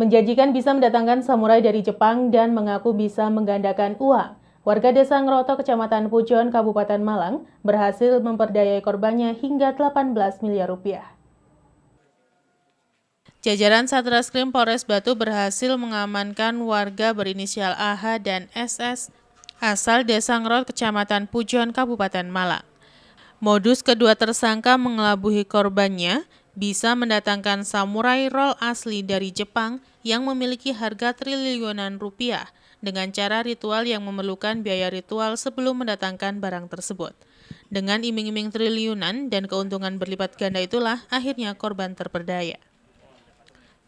Menjanjikan bisa mendatangkan samurai dari Jepang dan mengaku bisa menggandakan uang. Warga desa Ngeroto, Kecamatan Pujon, Kabupaten Malang, berhasil memperdayai korbannya hingga 18 miliar rupiah. Jajaran Satreskrim Polres Batu berhasil mengamankan warga berinisial AH dan SS asal desa Ngerot, Kecamatan Pujon, Kabupaten Malang. Modus kedua tersangka mengelabuhi korbannya bisa mendatangkan samurai roll asli dari Jepang yang memiliki harga triliunan rupiah dengan cara ritual yang memerlukan biaya ritual sebelum mendatangkan barang tersebut. Dengan iming-iming triliunan dan keuntungan berlipat ganda itulah akhirnya korban terperdaya.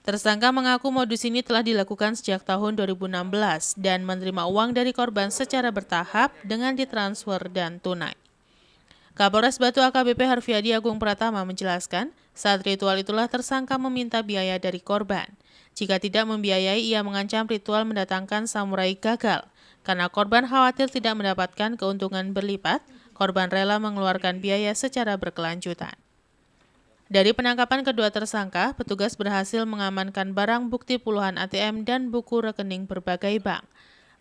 Tersangka mengaku modus ini telah dilakukan sejak tahun 2016 dan menerima uang dari korban secara bertahap dengan ditransfer dan tunai. Kapolres Batu AKBP Harfiadi Agung Pratama menjelaskan, saat ritual itulah tersangka meminta biaya dari korban. Jika tidak membiayai, ia mengancam ritual mendatangkan samurai gagal. Karena korban khawatir tidak mendapatkan keuntungan berlipat, korban rela mengeluarkan biaya secara berkelanjutan. Dari penangkapan kedua tersangka, petugas berhasil mengamankan barang bukti puluhan ATM dan buku rekening berbagai bank.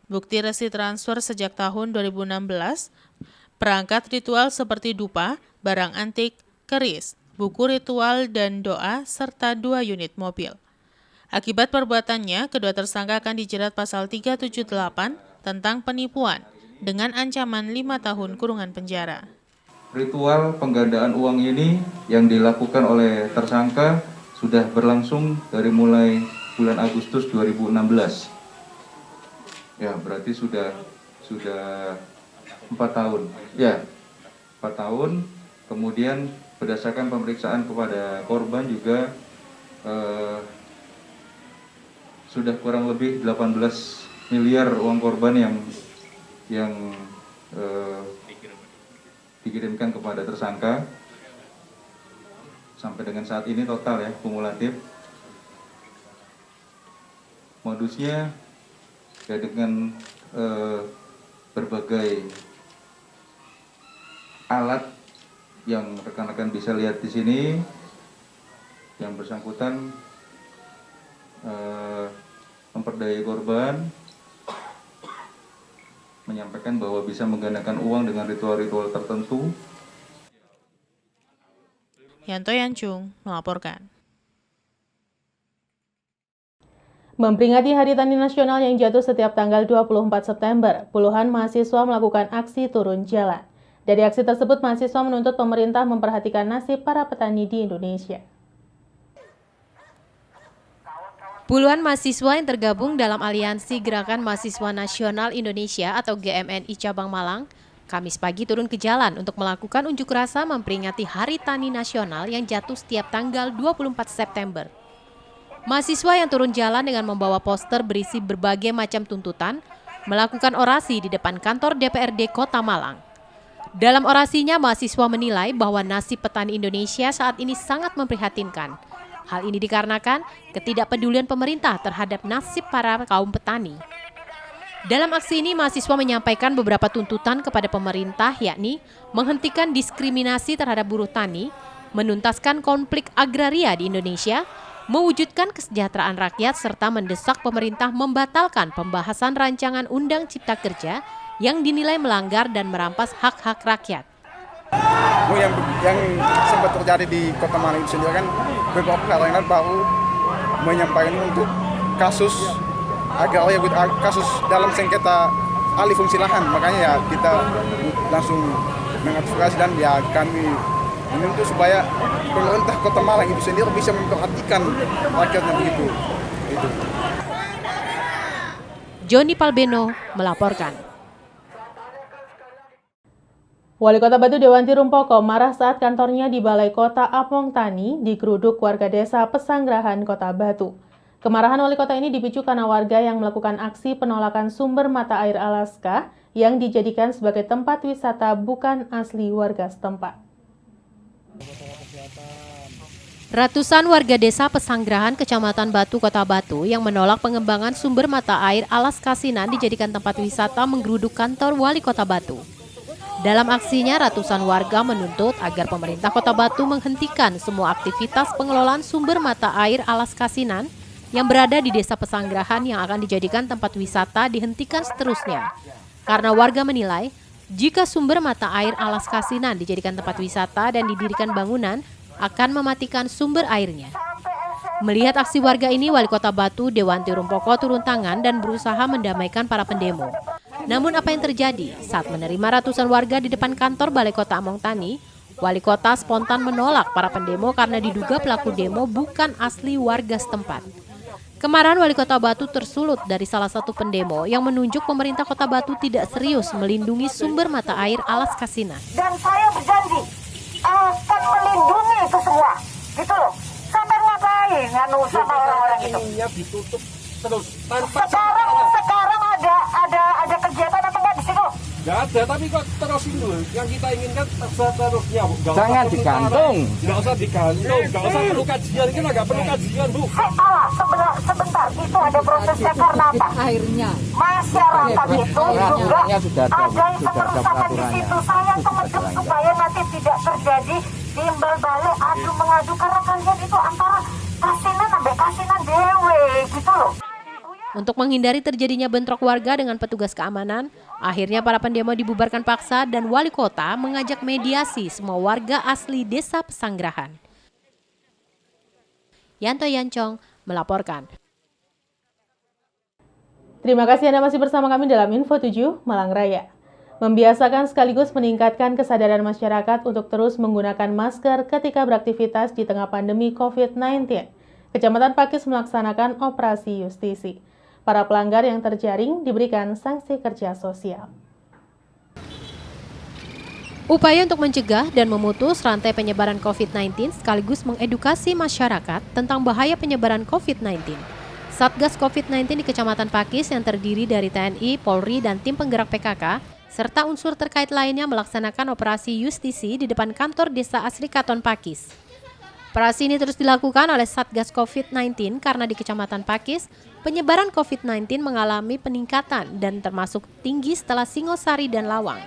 Bukti resi transfer sejak tahun 2016, perangkat ritual seperti dupa, barang antik, keris, buku ritual dan doa, serta 2 unit mobil. Akibat perbuatannya, kedua tersangka akan dijerat pasal 378 tentang penipuan dengan ancaman 5 tahun kurungan penjara. Ritual penggandaan uang ini yang dilakukan oleh tersangka sudah berlangsung dari mulai bulan Agustus 2016. Ya, berarti sudah 4 tahun. Ya, 4 tahun. Kemudian berdasarkan pemeriksaan kepada korban juga sudah kurang lebih 18 miliar uang korban yang dikirimkan kepada tersangka. Sampai dengan saat ini total ya, kumulatif. Modusnya ya dengan berbagai alat yang rekan-rekan bisa lihat di sini. Yang bersangkutan memperdayai korban, menyampaikan bahwa bisa menggandakan uang dengan ritual-ritual tertentu. Yanto Yancung melaporkan. Memperingati Hari Tani Nasional yang jatuh setiap tanggal 24 September, puluhan mahasiswa melakukan aksi turun jalan. Dari aksi tersebut, mahasiswa menuntut pemerintah memperhatikan nasib para petani di Indonesia. Puluhan mahasiswa yang tergabung dalam Aliansi Gerakan Mahasiswa Nasional Indonesia atau GMNI Cabang Malang, Kamis pagi turun ke jalan untuk melakukan unjuk rasa memperingati Hari Tani Nasional yang jatuh setiap tanggal 24 September. Mahasiswa yang turun jalan dengan membawa poster berisi berbagai macam tuntutan, melakukan orasi di depan kantor DPRD Kota Malang. Dalam orasinya, mahasiswa menilai bahwa nasib petani Indonesia saat ini sangat memprihatinkan. Hal ini dikarenakan ketidakpedulian pemerintah terhadap nasib para kaum petani. Dalam aksi ini, mahasiswa menyampaikan beberapa tuntutan kepada pemerintah, yakni menghentikan diskriminasi terhadap buruh tani, menuntaskan konflik agraria di Indonesia, mewujudkan kesejahteraan rakyat, serta mendesak pemerintah membatalkan pembahasan rancangan Undang Cipta Kerja yang dinilai melanggar dan merampas hak-hak rakyat. Yang sempat terjadi di Kota Malang sendiri kan beberapa hari yang lalu baru menyampaikan untuk kasus agraria, kasus dalam sengketa alih fungsi lahan. Makanya ya kita langsung mengadvokasi dan ya kami menuntut supaya pemerintah Kota Malang itu sendiri bisa memperhatikan rakyatnya begitu. Itu. Joni Palbeno melaporkan. Wali Kota Batu Dewanti Rumpoko marah saat kantornya di Balai Kota Apong Tani digeruduk warga desa Pesanggerahan Kota Batu. Kemarahan wali kota ini dipicu karena warga yang melakukan aksi penolakan sumber mata air Alaska yang dijadikan sebagai tempat wisata bukan asli warga setempat. Ratusan warga desa Pesanggerahan, Kecamatan Batu, Kota Batu yang menolak pengembangan sumber mata air Alas Kasinan dijadikan tempat wisata menggeruduk kantor Wali Kota Batu. Dalam aksinya, ratusan warga menuntut agar pemerintah Kota Batu menghentikan semua aktivitas pengelolaan sumber mata air Alas Kasinan yang berada di Desa Pesanggerahan yang akan dijadikan tempat wisata dihentikan seterusnya. Karena warga menilai, jika sumber mata air Alas Kasinan dijadikan tempat wisata dan didirikan bangunan, akan mematikan sumber airnya. Melihat aksi warga ini, Wali Kota Batu, Dewanti Rumpoko turun tangan dan berusaha mendamaikan para pendemo. Namun apa yang terjadi? Saat menerima ratusan warga di depan kantor Balai Kota Among Tani, Wali Kota spontan menolak para pendemo karena diduga pelaku demo bukan asli warga setempat. Kemarahan Wali Kota Batu tersulut dari salah satu pendemo yang menunjuk pemerintah Kota Batu tidak serius melindungi sumber mata air Alas Kasinan. Dan saya berjanji akan melindungi itu semua, gitu loh. Sampai ngapain nganu sama orang-orang itu? Ditutup terus Sekarang ada kegiatan apa enggak di situ? nggak ada, tapi kok terus itu yang kita inginkan seterusnya, Bu. Jangan digantung. Nggak usah digantung, nggak usah perlu kajian, ini nggak perlu kajian, Bu. Sebentar, itu ada prosesnya karena apa? Airnya. Masyarakat itu juga ada yang kerusakan di situ. Saya teman-teman supaya nanti tidak terjadi timbal balik adu mengadu karena kalian itu antara kasinan sampai kasinan dewe gitu loh. Untuk menghindari terjadinya bentrok warga dengan petugas keamanan, akhirnya para pendemo dibubarkan paksa dan wali kota mengajak mediasi semua warga asli Desa Pesanggerahan. Yanto Yancong melaporkan. Terima kasih Anda masih bersama kami dalam Info 7 Malang Raya. Membiasakan sekaligus meningkatkan kesadaran masyarakat untuk terus menggunakan masker ketika beraktivitas di tengah pandemi COVID-19. Kecamatan Pakis melaksanakan operasi justisi. Para pelanggar yang terjaring diberikan sanksi kerja sosial. Upaya untuk mencegah dan memutus rantai penyebaran COVID-19 sekaligus mengedukasi masyarakat tentang bahaya penyebaran COVID-19. Satgas COVID-19 di Kecamatan Pakis yang terdiri dari TNI, Polri, dan tim penggerak PKK, serta unsur terkait lainnya melaksanakan operasi justisi di depan kantor Desa Asri Katon Pakis. Operasi ini terus dilakukan oleh Satgas COVID-19 karena di Kecamatan Pakis, penyebaran COVID-19 mengalami peningkatan dan termasuk tinggi setelah Singosari dan Lawang.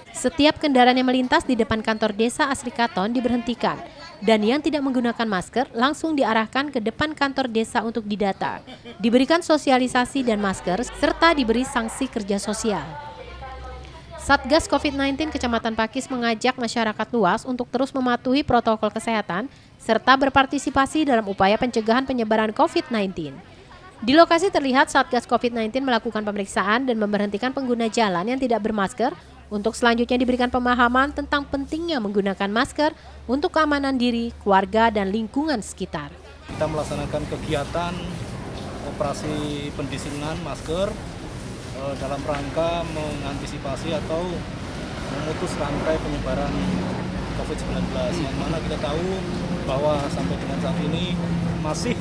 Setiap kendaraan yang melintas di depan kantor Desa Asri Katon diberhentikan dan yang tidak menggunakan masker langsung diarahkan ke depan kantor desa untuk didata, diberikan sosialisasi dan masker, serta diberi sanksi kerja sosial. Satgas COVID-19 Kecamatan Pakis mengajak masyarakat luas untuk terus mematuhi protokol kesehatan serta berpartisipasi dalam upaya pencegahan penyebaran COVID-19. Di lokasi terlihat Satgas COVID-19 melakukan pemeriksaan dan memberhentikan pengguna jalan yang tidak bermasker untuk selanjutnya diberikan pemahaman tentang pentingnya menggunakan masker untuk keamanan diri, keluarga, dan lingkungan sekitar. Kita melaksanakan kegiatan operasi pendisiplinan masker dalam rangka mengantisipasi atau memutus rantai penyebaran COVID-19, yang mana kita tahu bahwa sampai dengan saat ini masih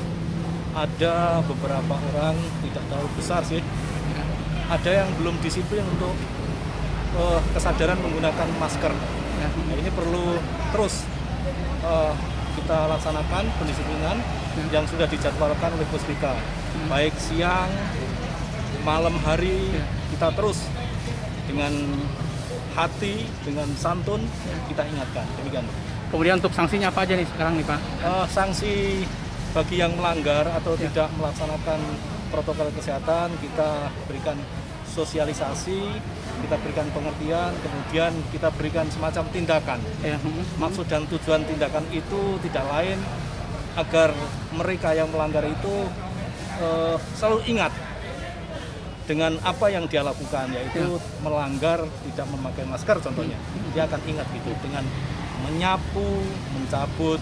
ada beberapa orang, tidak terlalu besar sih, ada yang belum disiplin untuk kesadaran menggunakan masker. Nah, ini perlu terus kita laksanakan pendisiplinan yang sudah dijadwalkan oleh Puspika, baik siang, malam hari, kita terus dengan hati, dengan santun kita ingatkan. Demikian. Kemudian untuk sanksinya apa aja nih sekarang nih Pak? Sanksi bagi yang melanggar atau tidak melaksanakan protokol kesehatan, kita berikan sosialisasi, kita berikan pengertian, kemudian kita berikan semacam tindakan. Maksud dan tujuan tindakan itu tidak lain agar mereka yang melanggar itu selalu ingat dengan apa yang dia lakukan, yaitu melanggar tidak memakai masker contohnya. Dia akan ingat gitu dengan menyapu, mencabut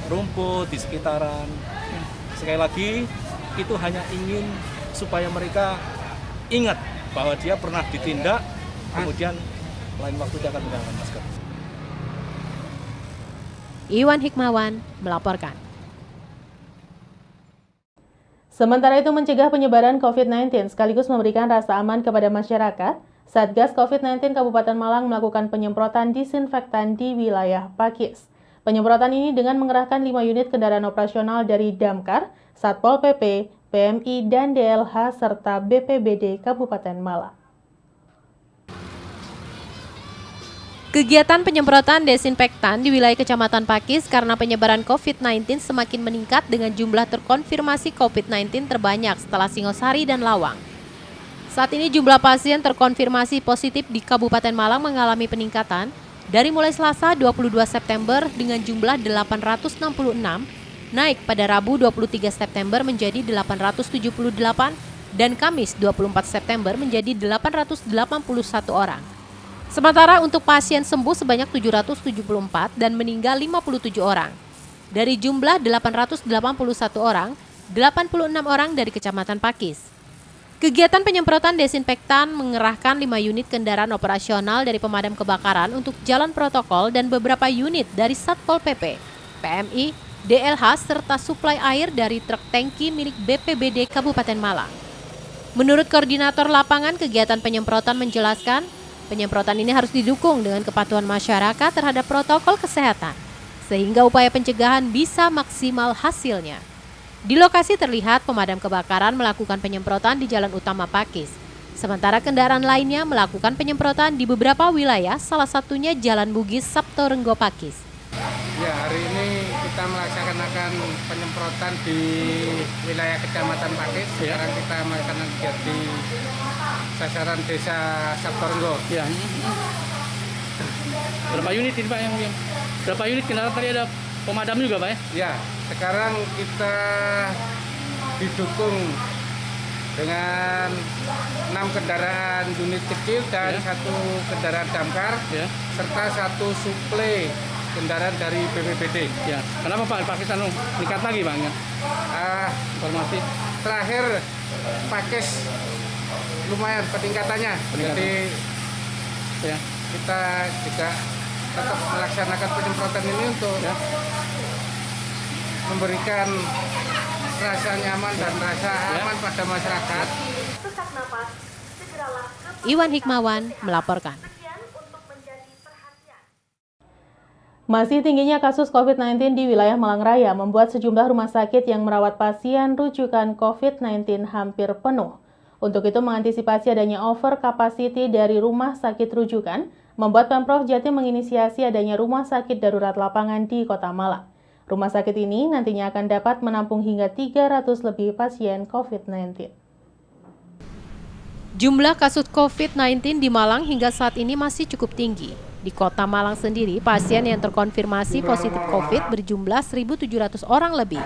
rumput di sekitaran. Sekali lagi, itu hanya ingin supaya mereka ingat bahwa dia pernah ditindak, kemudian lain waktu dia akan menggunakan masker. Iwan Hikmawan melaporkan. Sementara itu mencegah penyebaran COVID-19 sekaligus memberikan rasa aman kepada masyarakat, Satgas COVID-19 Kabupaten Malang melakukan penyemprotan disinfektan di wilayah Pakis. Penyemprotan ini dengan mengerahkan 5 unit kendaraan operasional dari Damkar, Satpol PP, PMI, dan DLH, serta BPBD Kabupaten Malang. Kegiatan penyemprotan desinfektan di wilayah Kecamatan Pakis karena penyebaran COVID-19 semakin meningkat dengan jumlah terkonfirmasi COVID-19 terbanyak setelah Singosari dan Lawang. Saat ini jumlah pasien terkonfirmasi positif di Kabupaten Malang mengalami peningkatan dari mulai Selasa 22 September dengan jumlah 866, naik pada Rabu 23 September menjadi 878 dan Kamis 24 September menjadi 881 orang. Sementara untuk pasien sembuh sebanyak 774 dan meninggal 57 orang. Dari jumlah 881 orang, 86 orang dari Kecamatan Pakis. Kegiatan penyemprotan desinfektan mengerahkan 5 unit kendaraan operasional dari pemadam kebakaran untuk jalan protokol dan beberapa unit dari Satpol PP, PMI, DLH, serta suplai air dari truk tangki milik BPBD Kabupaten Malang. Menurut koordinator lapangan, kegiatan penyemprotan menjelaskan, penyemprotan ini harus didukung dengan kepatuhan masyarakat terhadap protokol kesehatan, sehingga upaya pencegahan bisa maksimal hasilnya. Di lokasi terlihat pemadam kebakaran melakukan penyemprotan di jalan utama Pakis, sementara kendaraan lainnya melakukan penyemprotan di beberapa wilayah, salah satunya Jalan Bugis, Sabtorenggo, Pakis. Ya, hari ini kita melaksanakan penyemprotan di wilayah Kecamatan Pakis. Sekarang kita melaksanakan kegiatan di sasaran desa Sabtorenggo. Ya. Berapa unit ini Pak yang berapa unit kendaraan tadi ada pemadam juga Pak ya? Ya, sekarang kita didukung dengan 6 kendaraan unit kecil dan 1 kendaraan damkar serta 1 suplai kendaraan dari BPBD. Ya, kenapa Pak Pakis meningkat lagi Pak? Informasi terakhir Pakis lumayan peningkatannya. Jadi ya, kita juga tetap melaksanakan penyemprotan ini untuk memberikan rasa nyaman dan rasa aman pada masyarakat. Iwan Hikmawan melaporkan. Masih tingginya kasus COVID-19 di wilayah Malang Raya membuat sejumlah rumah sakit yang merawat pasien rujukan COVID-19 hampir penuh. Untuk itu mengantisipasi adanya over capacity dari rumah sakit rujukan, membuat Pemprov Jatim menginisiasi adanya rumah sakit darurat lapangan di Kota Malang. Rumah sakit ini nantinya akan dapat menampung hingga 300 lebih pasien COVID-19. Jumlah kasus COVID-19 di Malang hingga saat ini masih cukup tinggi. Di Kota Malang sendiri, pasien yang terkonfirmasi positif COVID berjumlah 1.700 orang lebih.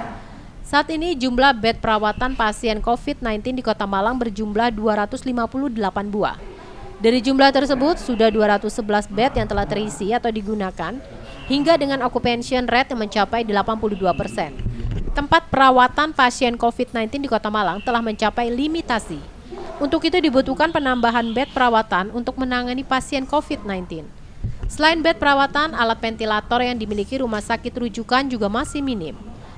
Saat ini jumlah bed perawatan pasien COVID-19 di Kota Malang berjumlah 258 buah. Dari jumlah tersebut, sudah 211 bed yang telah terisi atau digunakan, hingga dengan occupancy rate yang mencapai 82%. Tempat perawatan pasien COVID-19 di Kota Malang telah mencapai limitasi. Untuk itu dibutuhkan penambahan bed perawatan untuk menangani pasien COVID-19. Selain bed perawatan, alat ventilator yang dimiliki rumah sakit rujukan juga masih minim.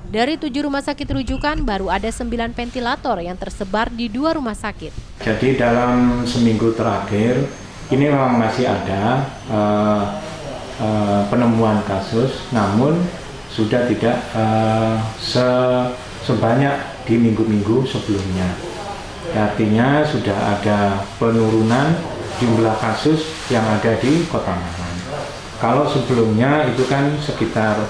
Dari 7 rumah sakit rujukan, baru ada 9 ventilator yang tersebar di 2 rumah sakit. Jadi dalam seminggu terakhir, ini memang masih ada penemuan kasus, namun sudah tidak sebanyak di minggu-minggu sebelumnya. Artinya sudah ada penurunan jumlah kasus yang ada di Kota Malang. Kalau sebelumnya itu kan sekitar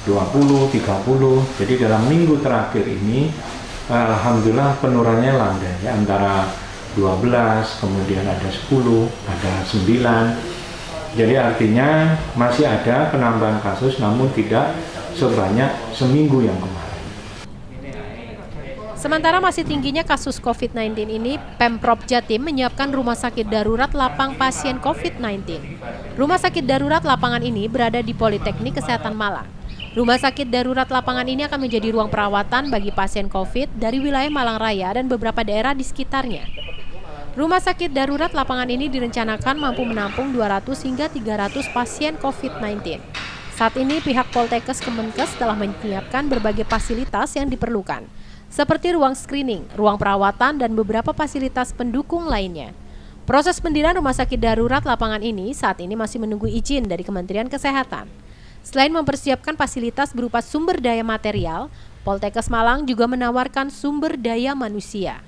20, 30, jadi dalam minggu terakhir ini alhamdulillah penurunannya landai ya, antara 12, kemudian ada 10, ada 9. Jadi artinya masih ada penambahan kasus namun tidak sebanyak seminggu yang kemarin. Sementara masih tingginya kasus COVID-19 ini, Pemprov Jatim menyiapkan rumah sakit darurat lapang pasien COVID-19. Rumah sakit darurat lapangan ini berada di Politeknik Kesehatan Malang. Rumah sakit darurat lapangan ini akan menjadi ruang perawatan bagi pasien COVID dari wilayah Malang Raya dan beberapa daerah di sekitarnya. Rumah sakit darurat lapangan ini direncanakan mampu menampung 200 hingga 300 pasien COVID-19. Saat ini pihak Poltekkes Kemenkes telah menyiapkan berbagai fasilitas yang diperlukan, seperti ruang screening, ruang perawatan, dan beberapa fasilitas pendukung lainnya. Proses pendirian rumah sakit darurat lapangan ini saat ini masih menunggu izin dari Kementerian Kesehatan. Selain mempersiapkan fasilitas berupa sumber daya material, Poltekkes Malang juga menawarkan sumber daya manusia.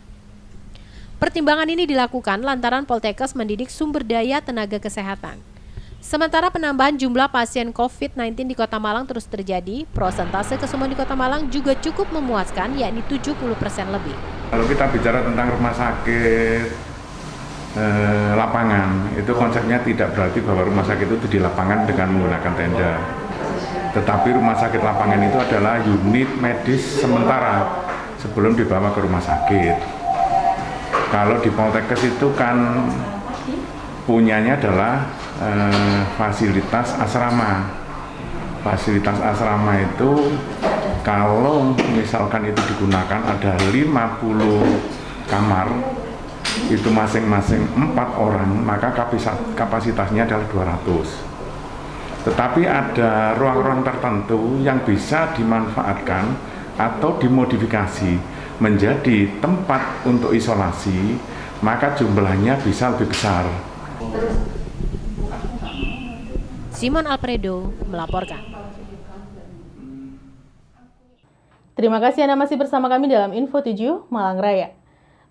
Pertimbangan ini dilakukan lantaran Poltekkes mendidik sumber daya tenaga kesehatan. Sementara penambahan jumlah pasien COVID-19 di Kota Malang terus terjadi, prosentase kesembuhan di Kota Malang juga cukup memuaskan, yakni 70% lebih. Kalau kita bicara tentang rumah sakit lapangan, itu konsepnya tidak berarti bahwa rumah sakit itu di lapangan dengan menggunakan tenda. Tetapi rumah sakit lapangan itu adalah unit medis sementara sebelum dibawa ke rumah sakit. Kalau di Poltekkes itu kan punyanya adalah fasilitas asrama. Fasilitas asrama itu kalau misalkan itu digunakan ada 50 kamar, itu masing-masing 4 orang, maka kapasitasnya adalah 200. Tetapi ada ruang-ruang tertentu yang bisa dimanfaatkan atau dimodifikasi menjadi tempat untuk isolasi, maka jumlahnya bisa lebih besar. Simon Alfredo melaporkan. Terima kasih Anda masih bersama kami dalam Info 7 Malang Raya.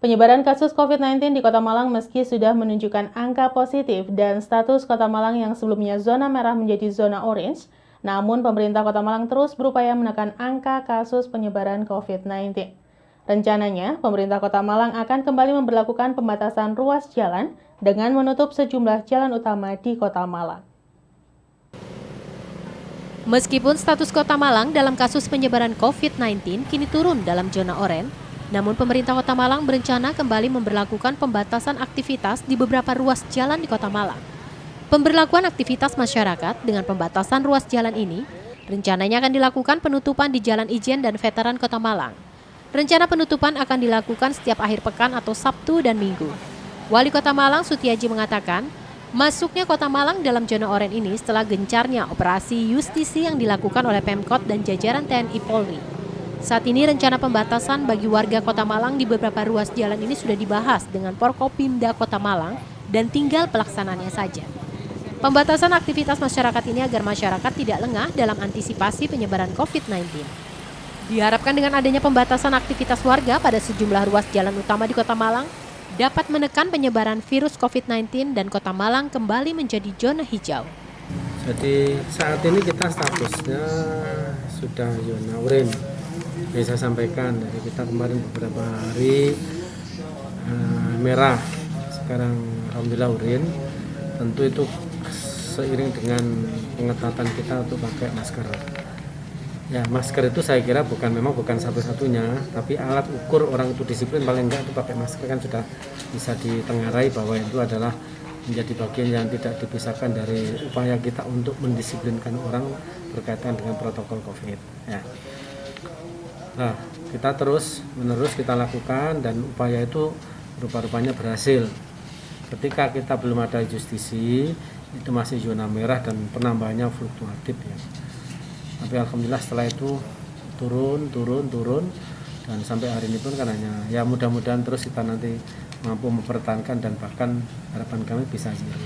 Penyebaran kasus COVID-19 di Kota Malang meski sudah menunjukkan angka positif dan status Kota Malang yang sebelumnya zona merah menjadi zona orange, namun pemerintah Kota Malang terus berupaya menekan angka kasus penyebaran COVID-19. Rencananya, pemerintah Kota Malang akan kembali memberlakukan pembatasan ruas jalan dengan menutup sejumlah jalan utama di Kota Malang. Meskipun status Kota Malang dalam kasus penyebaran COVID-19 kini turun dalam zona oranye, namun pemerintah Kota Malang berencana kembali memberlakukan pembatasan aktivitas di beberapa ruas jalan di Kota Malang. Pemberlakuan aktivitas masyarakat dengan pembatasan ruas jalan ini rencananya akan dilakukan penutupan di Jalan Ijen dan Veteran Kota Malang. Rencana penutupan akan dilakukan setiap akhir pekan atau Sabtu dan Minggu. Wali Kota Malang Sutiaji mengatakan, masuknya Kota Malang dalam zona oranye ini setelah gencarnya operasi justisi yang dilakukan oleh Pemkot dan jajaran TNI Polri. Saat ini rencana pembatasan bagi warga Kota Malang di beberapa ruas jalan ini sudah dibahas dengan Forkopimda Kota Malang dan tinggal pelaksanaannya saja. Pembatasan aktivitas masyarakat ini agar masyarakat tidak lengah dalam antisipasi penyebaran COVID-19. Diharapkan dengan adanya pembatasan aktivitas warga pada sejumlah ruas jalan utama di Kota Malang dapat menekan penyebaran virus COVID-19 dan Kota Malang kembali menjadi zona hijau. Jadi saat ini kita statusnya sudah zona oranye. Yang saya sampaikan dari kita kemarin beberapa hari merah, sekarang alhamdulillah oranye. Tentu itu seiring dengan pengetatan kita untuk pakai masker. Ya, masker itu saya kira memang bukan satu-satunya, tapi alat ukur orang itu disiplin paling enggak itu pakai masker kan sudah bisa ditengarai bahwa itu adalah menjadi bagian yang tidak dipisahkan dari upaya kita untuk mendisiplinkan orang berkaitan dengan protokol COVID. Ya. Nah, kita terus-menerus kita lakukan dan upaya itu rupa-rupanya berhasil. Ketika kita belum ada justisi, itu masih zona merah dan penambahannya fluktuatif ya. Tapi alhamdulillah setelah itu turun dan sampai hari ini pun kan hanya ya mudah-mudahan terus kita nanti mampu mempertahankan dan bahkan harapan kami bisa zero.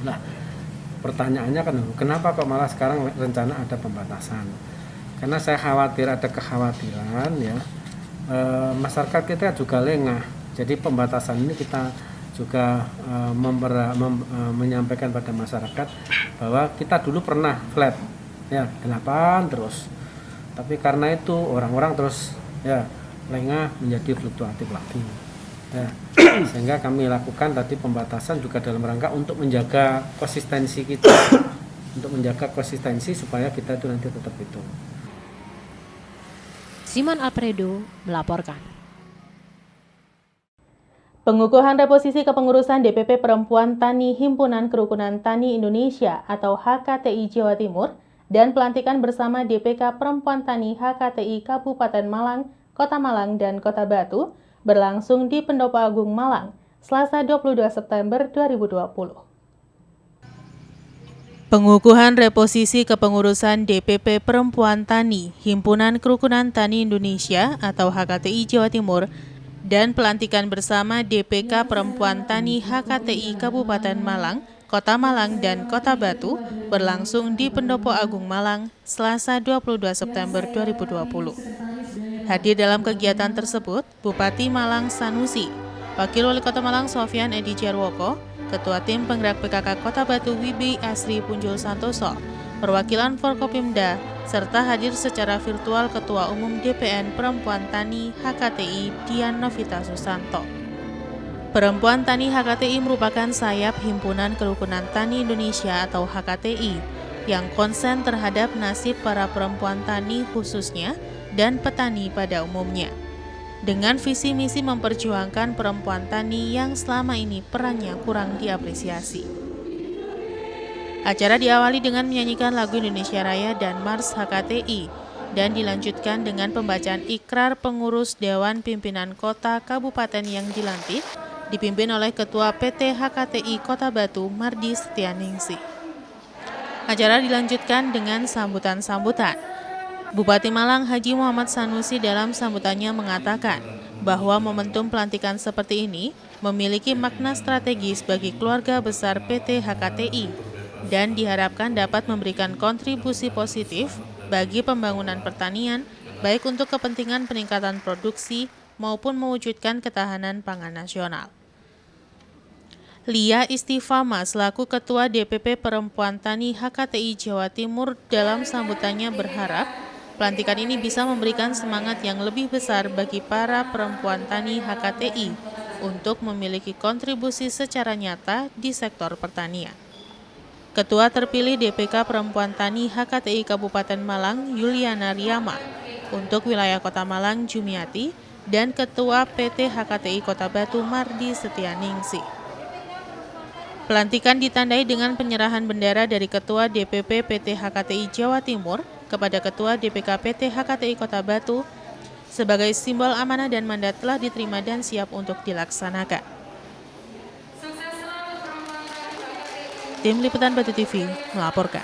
Nah, pertanyaannya kan kenapa kok malah sekarang rencana ada pembatasan? Karena saya khawatir ada kekhawatiran ya masyarakat kita juga lengah. Jadi pembatasan ini kita juga menyampaikan pada masyarakat bahwa kita dulu pernah flat ya 8 terus, tapi karena itu orang-orang terus ya lengah menjadi fluktuatif lagi ya. Sehingga kami lakukan tadi pembatasan juga dalam rangka untuk menjaga konsistensi kita, untuk menjaga konsistensi supaya kita itu nanti tetap itu. Simon Alfredo melaporkan. Pengukuhan reposisi kepengurusan DPP Perempuan Tani Himpunan Kerukunan Tani Indonesia atau HKTI Jawa Timur dan pelantikan bersama DPK Perempuan Tani HKTI Kabupaten Malang, Kota Malang, dan Kota Batu berlangsung di Pendopo Agung Malang, Selasa 22 September 2020. Pengukuhan reposisi kepengurusan DPP Perempuan Tani Himpunan Kerukunan Tani Indonesia atau HKTI Jawa Timur dan pelantikan bersama DPK Perempuan Tani HKTI Kabupaten Malang, Kota Malang, dan Kota Batu berlangsung di Pendopo Agung Malang, Selasa 22 September 2020. Hadir dalam kegiatan tersebut, Bupati Malang Sanusi, Wakil Wali Kota Malang Sofyan Edi Jarwoko, Ketua Tim Penggerak PKK Kota Batu Wibi Asri Punjul Santoso, perwakilan Forkopimda, serta hadir secara virtual Ketua Umum DPN Perempuan Tani HKTI Dian Novita Susanto. Perempuan Tani HKTI merupakan sayap Himpunan Kerukunan Tani Indonesia atau HKTI yang konsen terhadap nasib para perempuan tani khususnya dan petani pada umumnya. Dengan visi misi memperjuangkan perempuan tani yang selama ini perannya kurang diapresiasi. Acara diawali dengan menyanyikan lagu Indonesia Raya dan Mars HKTI dan dilanjutkan dengan pembacaan ikrar pengurus Dewan Pimpinan Kota Kabupaten yang dilantik dipimpin oleh Ketua PT HKTI Kota Batu Mardi Setianingsih. Acara dilanjutkan dengan sambutan-sambutan. Bupati Malang Haji Muhammad Sanusi dalam sambutannya mengatakan bahwa momentum pelantikan seperti ini memiliki makna strategis bagi keluarga besar PT HKTI dan diharapkan dapat memberikan kontribusi positif bagi pembangunan pertanian, baik untuk kepentingan peningkatan produksi maupun mewujudkan ketahanan pangan nasional. Lia Istifama selaku Ketua DPP Perempuan Tani HKTI Jawa Timur dalam sambutannya berharap pelantikan ini bisa memberikan semangat yang lebih besar bagi para perempuan tani HKTI untuk memiliki kontribusi secara nyata di sektor pertanian. Ketua terpilih DPK Perempuan Tani HKTI Kabupaten Malang Yuliana Riyama untuk wilayah Kota Malang Jumiati dan Ketua PT HKTI Kota Batu Mardi Setianingsih. Pelantikan ditandai dengan penyerahan bendera dari Ketua DPP PT HKTI Jawa Timur kepada Ketua DPK PT HKTI Kota Batu sebagai simbol amanah dan mandat telah diterima dan siap untuk dilaksanakan. Tim Liputan Batu TV melaporkan.